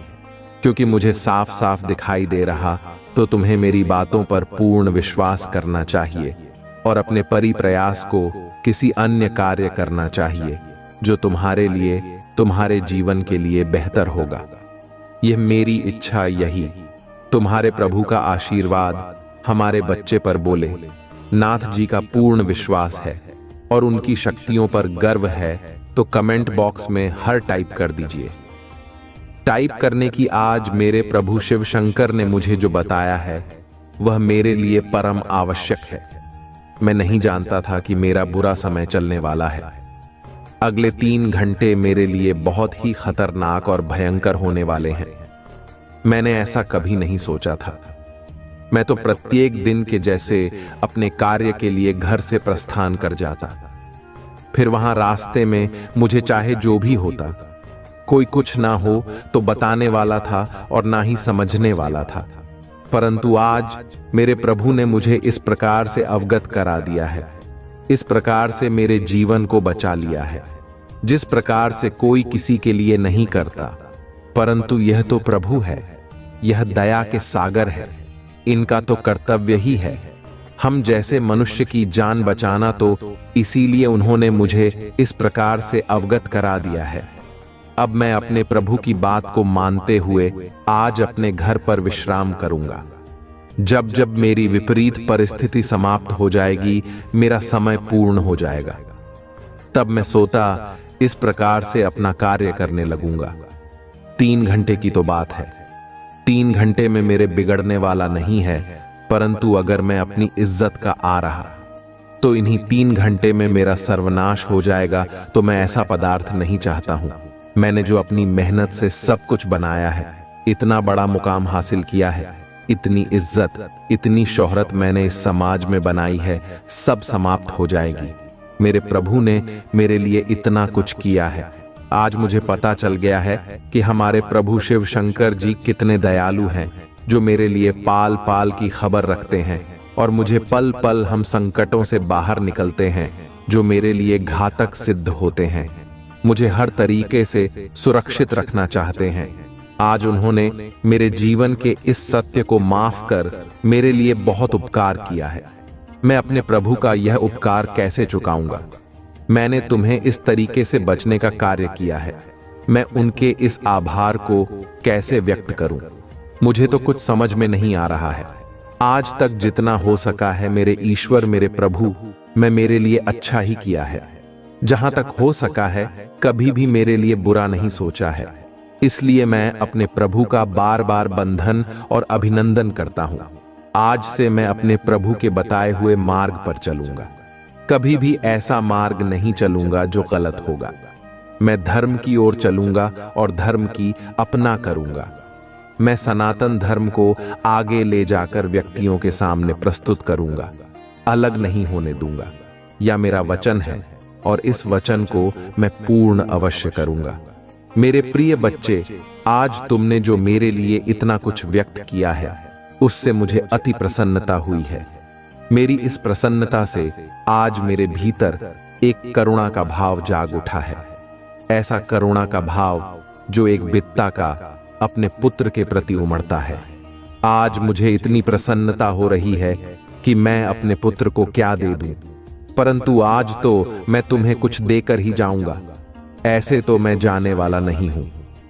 क्योंकि मुझे साफ साफ दिखाई दे रहा तो तुम्हें मेरी बातों पर पूर्ण विश्वास करना चाहिए और अपने परिप्रयास को किसी अन्य कार्य करना चाहिए जो तुम्हारे लिए, तुम्हारे जीवन के लिए बेहतर होगा। यह मेरी इच्छा यही तुम्हारे प्रभु का आशीर्वाद हमारे बच्चे पर बोले। नाथ जी का पूर्ण विश्वास है और उनकी शक्तियों पर गर्व है तो कमेंट बॉक्स में हर टाइप कर दीजिए। टाइप करने की आज मेरे प्रभु शिव शंकर ने मुझे जो बताया है वह मेरे लिए परम आवश्यक है। मैं नहीं जानता था कि मेरा बुरा समय चलने वाला है। अगले 3 घंटे मेरे लिए बहुत ही खतरनाक और भयंकर होने वाले हैं। मैंने ऐसा कभी नहीं सोचा था। मैं तो प्रत्येक दिन के जैसे अपने कार्य के लिए घर से प्रस्थान कर जाता, फिर वहां रास्ते में मुझे चाहे जो भी होता, कोई कुछ ना हो तो बताने वाला था और ना ही समझने वाला था। परंतु आज मेरे प्रभु ने मुझे इस प्रकार से अवगत करा दिया है, इस प्रकार से मेरे जीवन को बचा लिया है, जिस प्रकार से कोई किसी के लिए नहीं करता। परंतु यह तो प्रभु है, यह दया के सागर है, इनका तो कर्तव्य ही है हम जैसे मनुष्य की जान बचाना, तो इसीलिए उन्होंने मुझे इस प्रकार से अवगत करा दिया है। अब मैं अपने प्रभु की बात को मानते हुए आज अपने घर पर विश्राम करूंगा। जब जब मेरी विपरीत परिस्थिति समाप्त हो जाएगी, मेरा समय पूर्ण हो जाएगा, तब मैं सोता इस प्रकार से अपना कार्य करने लगूंगा। 3 घंटे की तो बात है, 3 घंटे में मेरे बिगड़ने वाला नहीं है। परंतु अगर मैं अपनी इज्जत का आ रहा तो इन्हीं 3 घंटे में मेरा सर्वनाश हो जाएगा। तो मैं ऐसा पदार्थ नहीं चाहता हूं। मैंने जो अपनी मेहनत से सब कुछ बनाया है, इतना बड़ा मुकाम हासिल किया है, इतनी इज्जत, इतनी शोहरत मैंने इस समाज में बनाई है, सब समाप्त हो जाएगी। मेरे प्रभु ने मेरे लिए इतना कुछ किया है। आज मुझे पता चल गया है कि हमारे प्रभु शिव शंकर जी कितने दयालु हैं, जो मेरे लिए पाल पाल की खबर रखते हैं और मुझे पल पल हम संकटों से बाहर निकलते हैं, जो मेरे लिए घातक सिद्ध होते हैं। मुझे हर तरीके से सुरक्षित रखना चाहते हैं। आज उन्होंने मेरे जीवन के इस सत्य को माफ कर मेरे लिए बहुत उपकार किया है। मैं अपने प्रभु का यह उपकार कैसे चुकाऊंगा? मैंने तुम्हें इस तरीके से बचने का कार्य किया है, मैं उनके इस आभार को कैसे व्यक्त करूं? मुझे तो कुछ समझ में नहीं आ रहा है। आज तक जितना हो सका है मेरे ईश्वर, मेरे प्रभु, मैं मेरे लिए अच्छा ही किया है। जहां तक हो सका है कभी भी मेरे लिए बुरा नहीं सोचा है। इसलिए मैं अपने प्रभु का बार बार बंधन और अभिनंदन करता हूं। आज से मैं अपने प्रभु के बताए हुए मार्ग पर चलूंगा। कभी भी ऐसा मार्ग नहीं चलूंगा जो गलत होगा। मैं धर्म की ओर चलूंगा और धर्म की अपना करूंगा। मैं सनातन धर्म को आगे ले जाकर व्यक्तियों के सामने प्रस्तुत करूंगा, अलग नहीं होने दूंगा। यह मेरा वचन है और इस वचन को मैं पूर्ण अवश्य करूंगा। मेरे प्रिय बच्चे, आज तुमने जो मेरे लिए इतना कुछ व्यक्त किया है, उससे मुझे अति प्रसन्नता हुई है। मेरी इस प्रसन्नता से आज मेरे भीतर एक करुणा का भाव जाग उठा है। ऐसा करुणा का भाव जो एक पिता का अपने पुत्र के प्रति उमड़ता है। आज मुझे इतनी प्रसन्नता हो रही है कि मैं अपने पुत्र को क्या दे दूं, परंतु आज तो मैं तुम्हें कुछ देकर ही जाऊंगा। ऐसे तो मैं जाने वाला नहीं हूं।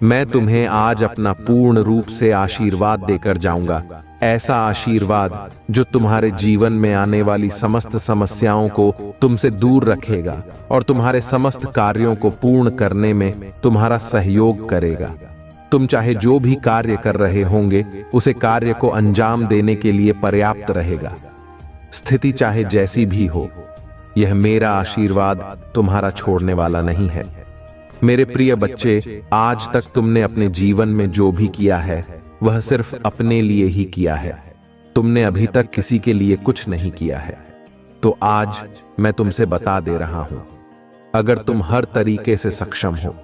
मैं तुम्हें आज अपना पूर्ण रूप से आशीर्वाद देकर जाऊंगा, ऐसा आशीर्वाद जो तुम्हारे जीवन में आने वाली समस्त समस्याओं को तुमसे दूर रखेगा और तुम्हारे समस्त कार्यों को पूर्ण करने में तुम्हारा सहयोग करेगा। तुम चाहे जो भी कार्य कर रहे होंगे, उसे कार्य को अंजाम देने के लिए पर्याप्त रहेगा। स्थिति चाहे जैसी भी हो, यह मेरा आशीर्वाद तुम्हारा छोड़ने वाला नहीं है। मेरे प्रिय बच्चे, आज तक तुमने अपने जीवन में जो भी किया है वह सिर्फ अपने लिए ही किया है। तुमने अभी तक किसी के लिए कुछ नहीं किया है। तो आज मैं तुमसे बता दे रहा हूं, अगर तुम हर तरीके से सक्षम हो,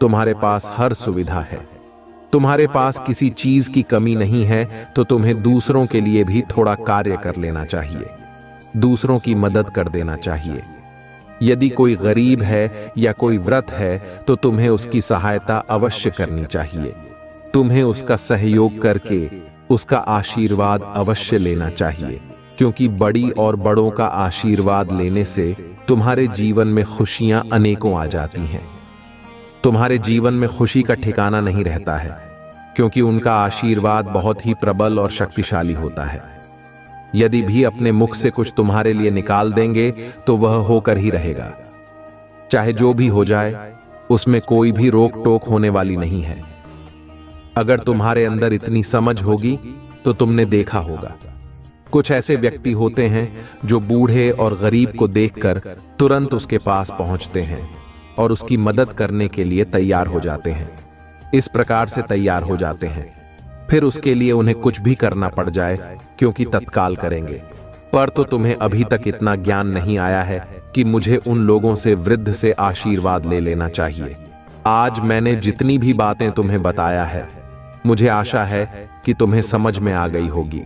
तुम्हारे पास हर सुविधा है, तुम्हारे पास किसी चीज की कमी नहीं है, तो तुम्हें दूसरों के लिए भी थोड़ा कार्य कर लेना चाहिए, दूसरों की मदद कर देना चाहिए। यदि कोई गरीब है या कोई व्रत है तो तुम्हें उसकी सहायता अवश्य करनी चाहिए। तुम्हें उसका सहयोग करके उसका आशीर्वाद अवश्य लेना चाहिए, क्योंकि बड़ी और बड़ों का आशीर्वाद लेने से तुम्हारे जीवन में खुशियां अनेकों आ जाती हैं। तुम्हारे जीवन में खुशी का ठिकाना नहीं रहता है, क्योंकि उनका आशीर्वाद बहुत ही प्रबल और शक्तिशाली होता है। यदि भी अपने मुख से कुछ तुम्हारे लिए निकाल देंगे तो वह होकर ही रहेगा। चाहे जो भी हो जाए, उसमें कोई भी रोक टोक होने वाली नहीं है। अगर तुम्हारे अंदर इतनी समझ होगी तो तुमने देखा होगा, कुछ ऐसे व्यक्ति होते हैं जो बूढ़े और गरीब को देखकर तुरंत उसके पास पहुंचते हैं और उसकी मदद करने के लिए तैयार हो जाते हैं। इस प्रकार से तैयार हो जाते हैं, फिर उसके लिए उन्हें कुछ भी करना पड़ जाए क्योंकि तत्काल करेंगे। पर तो तुम्हें अभी तक इतना ज्ञान नहीं आया है कि मुझे उन लोगों से वृद्ध से आशीर्वाद ले लेना चाहिए। आज मैंने जितनी भी बातें तुम्हें बताया है, मुझे आशा है कि तुम्हें समझ में आ गई होगी।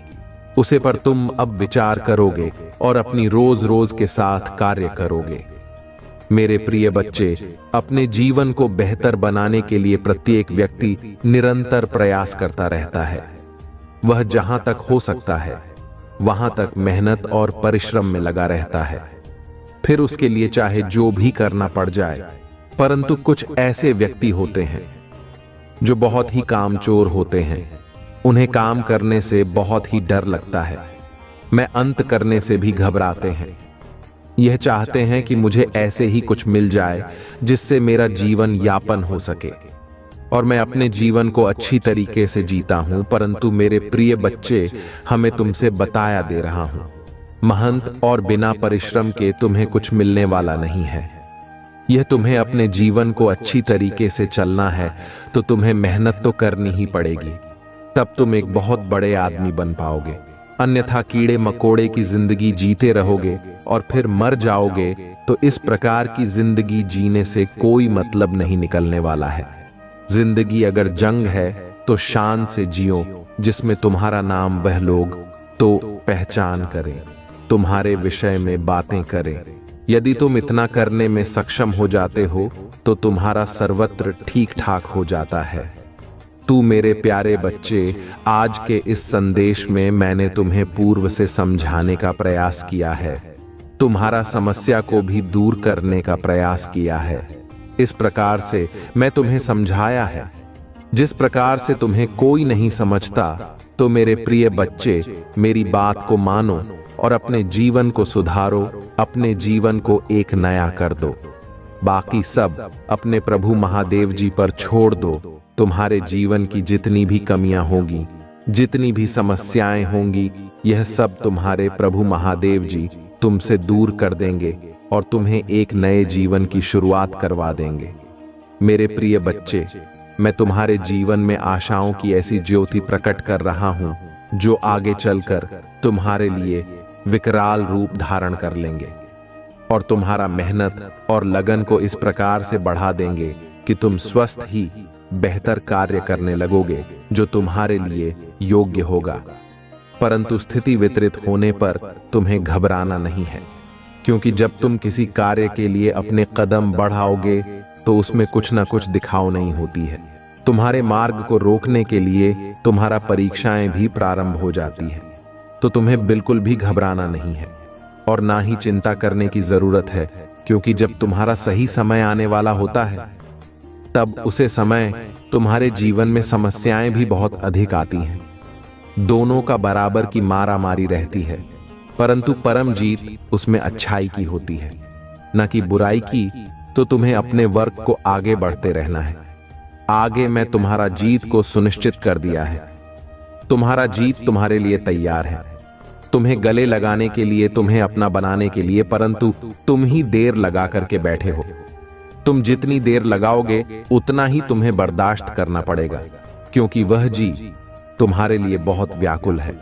उसे पर तुम अब विचार करोगे और अपनी रोज रोज के साथ कार्य करोगे। मेरे प्रिय बच्चे, अपने जीवन को बेहतर बनाने के लिए प्रत्येक व्यक्ति निरंतर प्रयास करता रहता है। वह जहां तक हो सकता है वहां तक मेहनत और परिश्रम में लगा रहता है, फिर उसके लिए चाहे जो भी करना पड़ जाए। परंतु कुछ ऐसे व्यक्ति होते हैं जो बहुत ही कामचोर होते हैं। उन्हें काम करने से बहुत ही डर लगता है, मैं अंत करने से भी घबराते हैं। यह चाहते हैं कि मुझे ऐसे ही कुछ मिल जाए जिससे मेरा जीवन यापन हो सके और मैं अपने जीवन को अच्छी तरीके से जीता हूं। परंतु मेरे प्रिय बच्चे, हमें तुमसे बताया दे रहा हूं, महंत और बिना परिश्रम के तुम्हें कुछ मिलने वाला नहीं है। यह तुम्हें अपने जीवन को अच्छी तरीके से चलना है तो तुम्हें मेहनत तो करनी ही पड़ेगी, तब तुम एक बहुत बड़े आदमी बन पाओगे। अन्यथा कीड़े मकोड़े की जिंदगी जीते रहोगे और फिर मर जाओगे, तो इस प्रकार की जिंदगी जीने से कोई मतलब नहीं निकलने वाला है। जिंदगी अगर जंग है तो शान से जियो, जिसमें तुम्हारा नाम वह लोग तो पहचान करें, तुम्हारे विषय में बातें करें। यदि तुम इतना करने में सक्षम हो जाते हो तो तुम्हारा सर्वत्र ठीक ठाक हो जाता है। तू मेरे प्यारे बच्चे, आज के इस संदेश में मैंने तुम्हें पूर्व से समझाने का प्रयास किया है, तुम्हारा समस्या को भी दूर करने का प्रयास किया है। इस प्रकार से मैं तुम्हें समझाया है जिस प्रकार से तुम्हें कोई नहीं समझता। तो मेरे प्रिय बच्चे, मेरी बात को मानो और अपने जीवन को सुधारो, अपने जीवन को एक नया कर दो। बाकी सब अपने प्रभु महादेव जी पर छोड़ दो। तुम्हारे जीवन की जितनी भी कमियां होंगी, जितनी भी समस्याएं होंगी, यह सब तुम्हारे प्रभु महादेव जी तुमसे दूर कर देंगे और तुम्हें एक नए जीवन की शुरुआत करवा देंगे। मेरे प्रिय बच्चे, मैं तुम्हारे जीवन में आशाओं की ऐसी ज्योति प्रकट कर रहा हूं जो आगे चलकर तुम्हारे लिए विकराल रूप धारण कर लेंगे और तुम्हारा मेहनत और लगन को इस प्रकार से बढ़ा देंगे कि तुम स्वस्थ ही बेहतर कार्य करने लगोगे जो तुम्हारे लिए योग्य होगा। परंतु स्थिति वितरित होने पर तुम्हें घबराना नहीं है, क्योंकि जब तुम किसी कार्य के लिए अपने कदम बढ़ाओगे तो उसमें कुछ ना कुछ दिखाव नहीं होती है। तुम्हारे मार्ग को रोकने के लिए तुम्हारा परीक्षाएं भी प्रारंभ हो जाती है, तो तुम्हें बिल्कुल भी घबराना नहीं है और ना ही चिंता करने की जरूरत है, क्योंकि जब तुम्हारा सही समय आने वाला होता है तब उसे समय तुम्हारे जीवन में समस्याएं भी बहुत अधिक आती हैं। दोनों का बराबर की मारामारी रहती है, परंतु परम जीत उसमें अच्छाई की होती है, न कि बुराई की। तो तुम्हें अपने वर्क को आगे बढ़ते रहना है। आगे मैं तुम्हारा जीत को सुनिश्चित कर दिया है। तुम्हारा जीत तुम्हारे लिए तैयार है, तुम्हें गले लगाने के लिए, तुम्हें अपना बनाने के लिए, परंतु तुम ही देर लगा करके बैठे हो। तुम जितनी देर लगाओगे उतना ही तुम्हें बर्दाश्त करना पड़ेगा, क्योंकि वह जी तुम्हारे लिए बहुत व्याकुल है।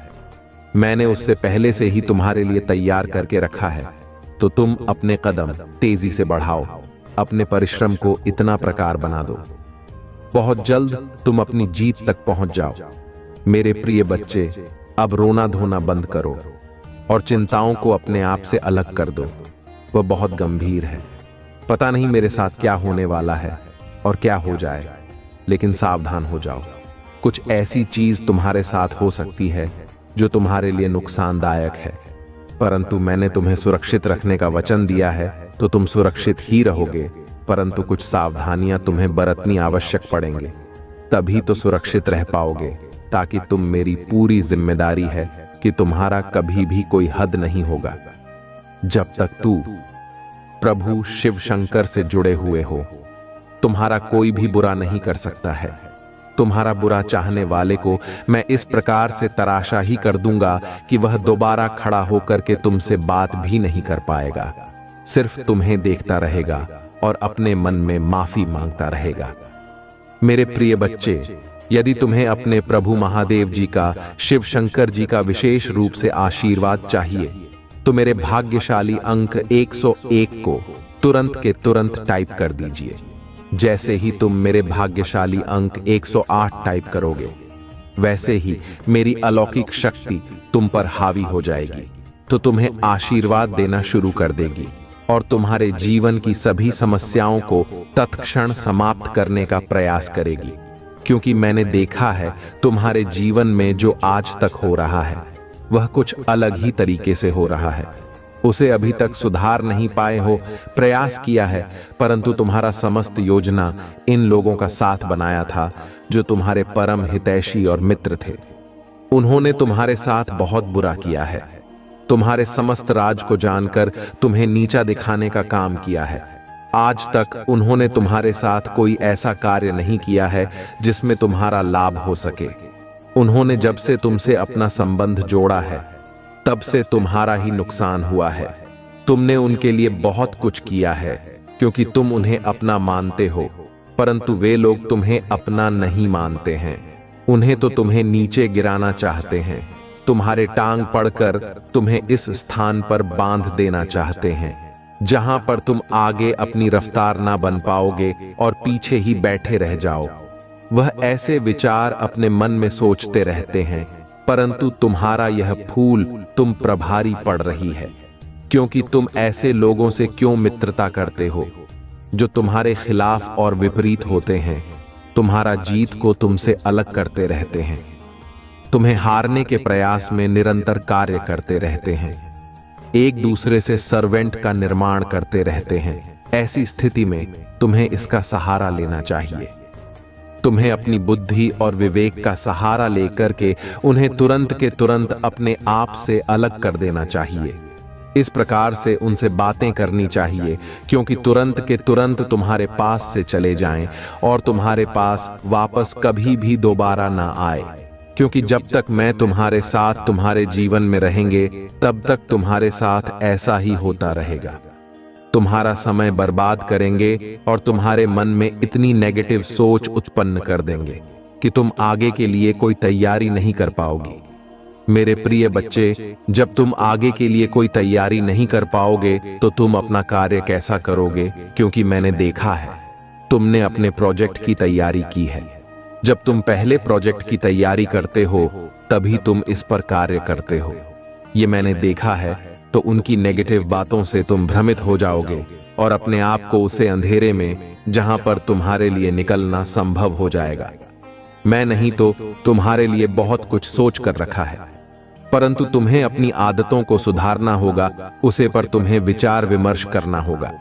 मैंने उससे पहले से ही तुम्हारे लिए तैयार करके रखा है, तो तुम अपने कदम तेजी से बढ़ाओ, अपने परिश्रम को इतना प्रकार बना दो, बहुत जल्द तुम अपनी जीत तक पहुंच जाओ। मेरे प्रिय बच्चे, अब रोना धोना बंद करो और चिंताओं को अपने आप से अलग कर दो। वह बहुत गंभीर है, पता नहीं मेरे साथ क्या होने वाला है और क्या हो जाए, लेकिन सावधान हो जाओ। कुछ ऐसी चीज तुम्हारे साथ हो सकती है जो तुम्हारे लिए नुकसानदायक है, परंतु मैंने तुम्हें सुरक्षित रखने का वचन दिया है, तो तुम सुरक्षित ही रहोगे। परंतु कुछ सावधानियां तुम्हें बरतनी आवश्यक पड़ेंगे। तभी तो सुरक्षित रह पाओगे, ताकि तुम मेरी पूरी जिम्मेदारी है कि तुम्हारा कभी भी कोई हद नहीं होगा। जब तक तू प्रभु शिव शंकर से जुड़े हुए हो, तुम्हारा कोई भी बुरा नहीं कर सकता है। तुम्हारा बुरा चाहने वाले को मैं इस प्रकार से तराशा ही कर दूंगा कि वह दोबारा खड़ा होकर के तुमसे बात भी नहीं कर पाएगा, सिर्फ तुम्हें देखता रहेगा और अपने मन में माफी मांगता रहेगा। मेरे प्रिय बच्चे, यदि तुम्हें अपने प्रभु महादेव जी का, शिव शंकर जी का विशेष रूप से आशीर्वाद चाहिए, तो मेरे भाग्यशाली अंक 101 को तुरंत के तुरंत टाइप कर दीजिए। जैसे ही तुम मेरे भाग्यशाली अंक 108 टाइप करोगे, वैसे ही मेरी अलौकिक शक्ति तुम पर हावी हो जाएगी, तो तुम्हें आशीर्वाद देना शुरू कर देगी और तुम्हारे जीवन की सभी समस्याओं को तत्क्षण समाप्त करने का प्रयास करेगी। क्योंकि मैंने देखा है तुम्हारे जीवन में जो आज तक हो रहा है, वह कुछ अलग ही तरीके से हो रहा है। उसे अभी तक सुधार नहीं पाए हो, प्रयास किया है, परंतु तुम्हारा समस्त योजना इन लोगों का साथ बनाया था जो तुम्हारे परम हितैषी और मित्र थे। उन्होंने तुम्हारे साथ बहुत बुरा किया है, तुम्हारे समस्त राज को जानकर तुम्हें नीचा दिखाने का काम किया है। आज तक उन्होंने तुम्हारे साथ कोई ऐसा कार्य नहीं किया है जिसमें तुम्हारा लाभ हो सके। उन्होंने जब से तुमसे अपना संबंध जोड़ा है, तब से तुम्हारा ही नुकसान हुआ है। तुमने उनके लिए बहुत कुछ किया है, क्योंकि तुम उन्हें अपना मानते हो, परंतु वे लोग तुम्हें अपना नहीं मानते हैं। उन्हें तो तुम्हें नीचे गिराना चाहते हैं, तुम्हारे टांग पड़कर तुम्हें इस स्थान पर बांध देना चाहते हैं जहां पर तुम आगे अपनी रफ्तार ना बन पाओगे और पीछे ही बैठे रह जाओ। वह ऐसे विचार अपने मन में सोचते रहते हैं, परंतु तुम्हारा यह फूल तुम प्रभारी पड़ रही है, क्योंकि तुम ऐसे लोगों से क्यों मित्रता करते हो जो तुम्हारे खिलाफ और विपरीत होते हैं, तुम्हारा जीत को तुमसे अलग करते रहते हैं, तुम्हें हारने के प्रयास में निरंतर कार्य करते रहते हैं, एक दूसरे से सर्वेंट का निर्माण करते रहते हैं। ऐसी स्थिति में तुम्हें इसका सहारा लेना चाहिए। तुम्हें अपनी बुद्धि और विवेक का सहारा लेकर के उन्हें तुरंत के तुरंत अपने आप से अलग कर देना चाहिए। इस प्रकार से उनसे बातें करनी चाहिए, क्योंकि तुरंत के तुरंत तुम्हारे पास से चले जाएं और तुम्हारे पास वापस कभी भी दोबारा ना आए। क्योंकि जब तक मैं तुम्हारे साथ तुम्हारे जीवन में रहेंगे, तब तक तुम्हारे साथ ऐसा ही होता रहेगा। तुम्हारा समय बर्बाद करेंगे और तुम्हारे मन में इतनी नेगेटिव सोच उत्पन्न कर देंगे कि तुम आगे के लिए कोई तैयारी नहीं कर पाओगी। मेरे प्रिय बच्चे, जब तुम आगे के लिए कोई तैयारी नहीं कर पाओगे तो तुम अपना कार्य कैसा करोगे? क्योंकि मैंने देखा है तुमने अपने प्रोजेक्ट की तैयारी की है। जब तुम पहले प्रोजेक्ट की तैयारी करते हो तभी तुम इस पर कार्य करते हो। ये मैंने देखा है। तो उनकी नेगेटिव बातों से तुम भ्रमित हो जाओगे और अपने आप को उसे अंधेरे में जहां पर तुम्हारे लिए निकलना संभव हो जाएगा। मैं नहीं तो तुम्हारे लिए बहुत कुछ सोच कर रखा है, परंतु तुम्हें अपनी आदतों को सुधारना होगा, उसे पर तुम्हें विचार विमर्श करना होगा।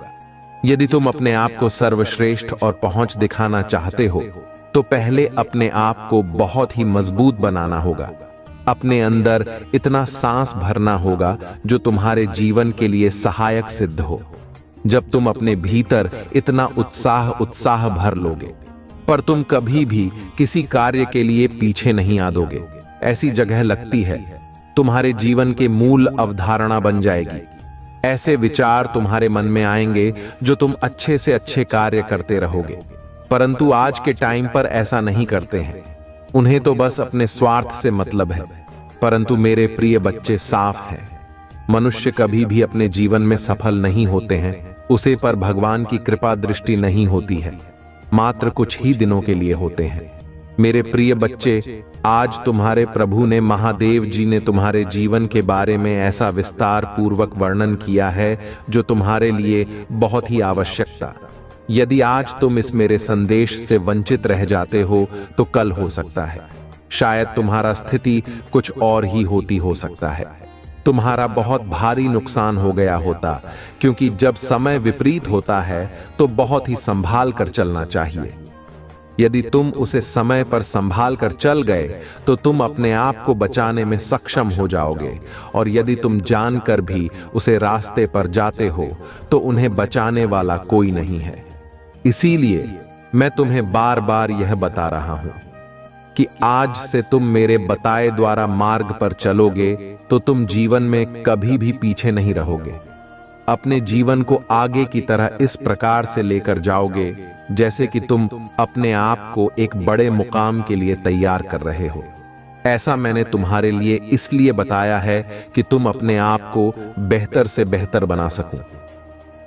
यदि तुम अपने आप को सर्वश्रेष्ठ और पहुंच दिखाना चाहते हो तो पहले अपने आप को बहुत ही मजबूत बनाना होगा। अपने अंदर इतना सांस भरना होगा जो तुम्हारे जीवन के लिए सहायक सिद्ध हो। जब तुम अपने भीतर इतना उत्साह भर लोगे, पर तुम कभी भी किसी कार्य के लिए पीछे नहीं आदोगे, ऐसी जगह लगती है तुम्हारे जीवन के मूल अवधारणा बन जाएगी। ऐसे विचार तुम्हारे मन में आएंगे जो तुम अच्छे से अच्छे कार्य करते रहोगे, परंतु आज के टाइम पर ऐसा नहीं करते हैं। उन्हें तो बस अपने स्वार्थ से मतलब है। परंतु मेरे प्रिय बच्चे, साफ है, मनुष्य कभी भी अपने जीवन में सफल नहीं होते हैं, उसे पर भगवान की कृपा दृष्टि नहीं होती है, मात्र कुछ ही दिनों के लिए होते हैं। मेरे प्रिय बच्चे, आज तुम्हारे प्रभु ने, महादेव जी ने तुम्हारे जीवन के बारे में ऐसा विस्तार पूर्वक वर्णन किया है जो तुम्हारे लिए बहुत ही आवश्यक था। यदि आज तुम इस मेरे संदेश से वंचित रह जाते हो तो कल हो सकता है शायद तुम्हारा स्थिति कुछ और ही होती हो सकता है। तुम्हारा बहुत भारी नुकसान हो गया होता, क्योंकि जब समय विपरीत होता है तो बहुत ही संभाल कर चलना चाहिए। यदि तुम उसे समय पर संभाल कर चल गए तो तुम अपने आप को बचाने में सक्षम हो जाओगे, और यदि तुम जानकर भी उसे रास्ते पर जाते हो तो उन्हें बचाने वाला कोई नहीं है। इसीलिए मैं तुम्हें बार बार यह बता रहा हूं कि आज से तुम मेरे बताए द्वारा मार्ग पर चलोगे तो तुम जीवन में कभी भी पीछे नहीं रहोगे। अपने जीवन को आगे की तरह इस प्रकार से लेकर जाओगे जैसे कि तुम अपने आप को एक बड़े मुकाम के लिए तैयार कर रहे हो। ऐसा मैंने तुम्हारे लिए इसलिए बताया है कि तुम अपने आप को बेहतर से बेहतर बना सको।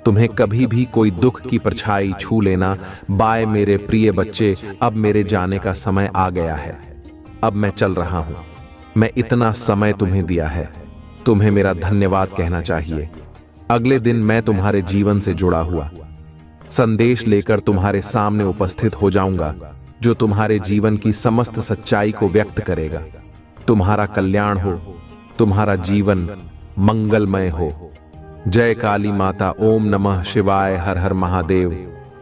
तुम्हें कभी भी कोई दुख की परछाई छू लेना। बाय मेरे प्रिय बच्चे, अब मेरे जाने का समय आ गया है। अब मैं चल रहा हूं। मैं इतना समय तुम्हें दिया है, तुम्हें मेरा धन्यवाद कहना चाहिए। अगले दिन मैं तुम्हारे जीवन से जुड़ा हुआ संदेश लेकर तुम्हारे सामने उपस्थित हो जाऊंगा, जो तुम्हारे जीवन की समस्त सच्चाई को व्यक्त करेगा। तुम्हारा कल्याण हो, तुम्हारा जीवन मंगलमय हो। जय काली माता। ओम नमः शिवाय। हर हर महादेव।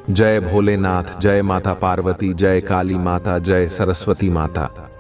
जय भोलेनाथ। जय माता पार्वती। जय काली माता। जय सरस्वती माता।